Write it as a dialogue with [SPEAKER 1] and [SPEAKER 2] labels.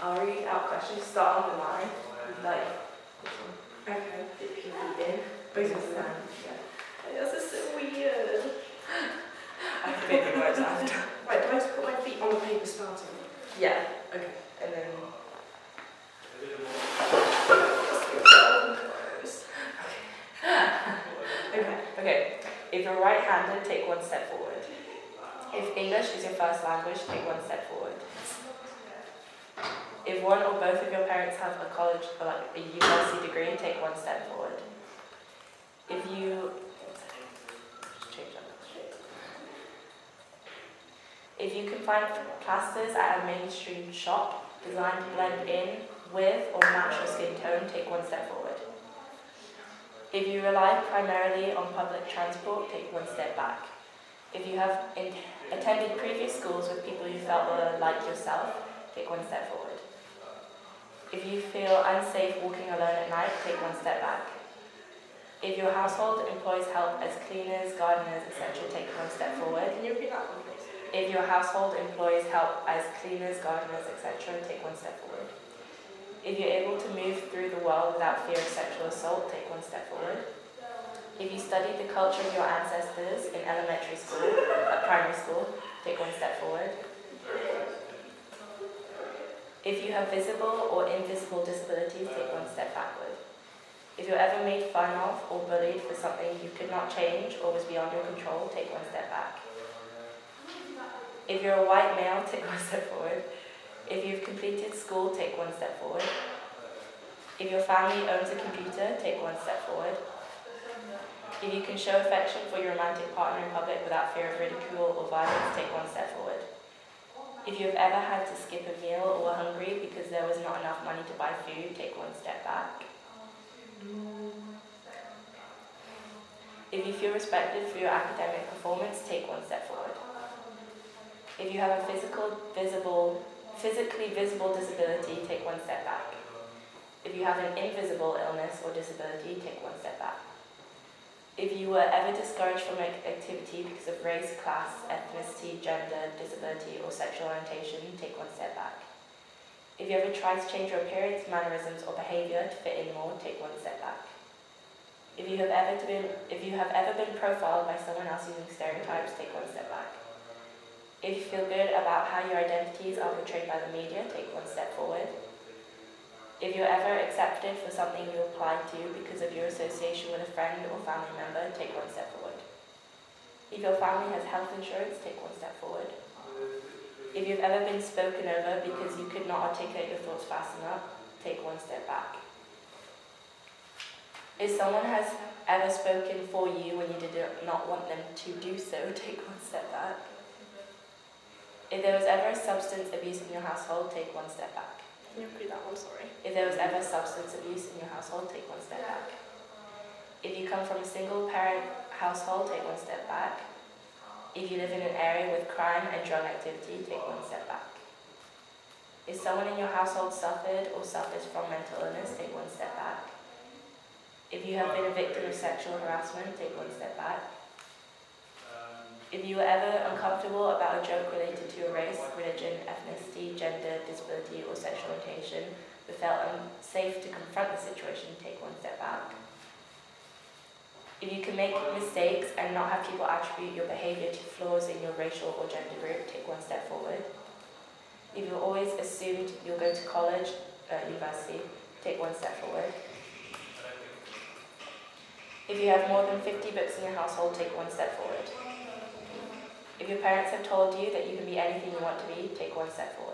[SPEAKER 1] I'll read out questions, start on the line. Like,
[SPEAKER 2] Okay.
[SPEAKER 1] dip your feet in.
[SPEAKER 2] Both of them.
[SPEAKER 1] Yeah. This is so weird.
[SPEAKER 2] I can make the words after. Right, do I just put my feet on the paper starting?
[SPEAKER 1] Yeah.
[SPEAKER 2] Okay.
[SPEAKER 1] And then.
[SPEAKER 2] Okay.
[SPEAKER 1] Okay. If you're right-handed, take one step forward. If English is your first language, take one step forward. If one or both of your parents have a college or like a university degree, take one step forward. If you If you can find plasters at a mainstream shop designed to blend in with or match your skin tone, take one step forward. If you rely primarily on public transport, take one step back. If you have attended previous schools with people you felt were like yourself, take one step forward. If you feel unsafe walking alone at night, take one step back. If your household employs help as cleaners, gardeners, etc., take one step forward.
[SPEAKER 2] Can you repeat that one, please?
[SPEAKER 1] If your household employs help as cleaners, gardeners, etc., take one step forward. If you're able to move through the world without fear of sexual assault, take one step forward. If you studied the culture of your ancestors in elementary school, primary school, take one step forward. If you have visible or invisible disabilities, take one step backward. If you're ever made fun of or bullied for something you could not change or was beyond your control, take one step back. If you're a white male, take one step forward. If you've completed school, take one step forward. If your family owns a computer, take one step forward. If you can show affection for your romantic partner in public without fear of ridicule or violence, take one step forward. If you have ever had to skip a meal or were hungry because there was not enough money to buy food, take one step back. If you feel respected for your academic performance, take one step forward. If you have a physically visible disability, take one step back. If you have an invisible illness or disability, take one step back. If you were ever discouraged from activity because of race, class, ethnicity, gender, disability, or sexual orientation, take one step back. If you ever tried to change your appearance, mannerisms, or behavior to fit in more, take one step back. If you have ever been profiled by someone else using stereotypes, take one step back. If you feel good about how your identities are portrayed by the media, take one step forward. If you're ever accepted for something you applied to because of your association with a friend or family member, take one step forward. If your family has health insurance, take one step forward. If you've ever been spoken over because you could not articulate your thoughts fast enough, take one step back. If someone has ever spoken for you when you did not want them to do so, take one step back. If there was ever substance abuse in your household, take one step back.
[SPEAKER 2] Can you repeat that one, sorry?
[SPEAKER 1] If there was ever substance abuse in your household, take one step back. If you come from a single parent household, take one step back. If you live in an area with crime and drug activity, take one step back. If someone in your household suffered or suffers from mental illness, take one step back. If you have been a victim of sexual harassment, take one step back. If you were ever uncomfortable about a joke related to your race, religion, ethnicity, gender, disability, or sexual orientation, but felt unsafe to confront the situation, take one step back. If you can make mistakes and not have people attribute your behavior to flaws in your racial or gender group, take one step forward. If you always assumed you'll go to college, university, take one step forward. If you have more than 50 books in your household, take one step forward. If your parents have told you that you can be anything you want to be, take one step forward.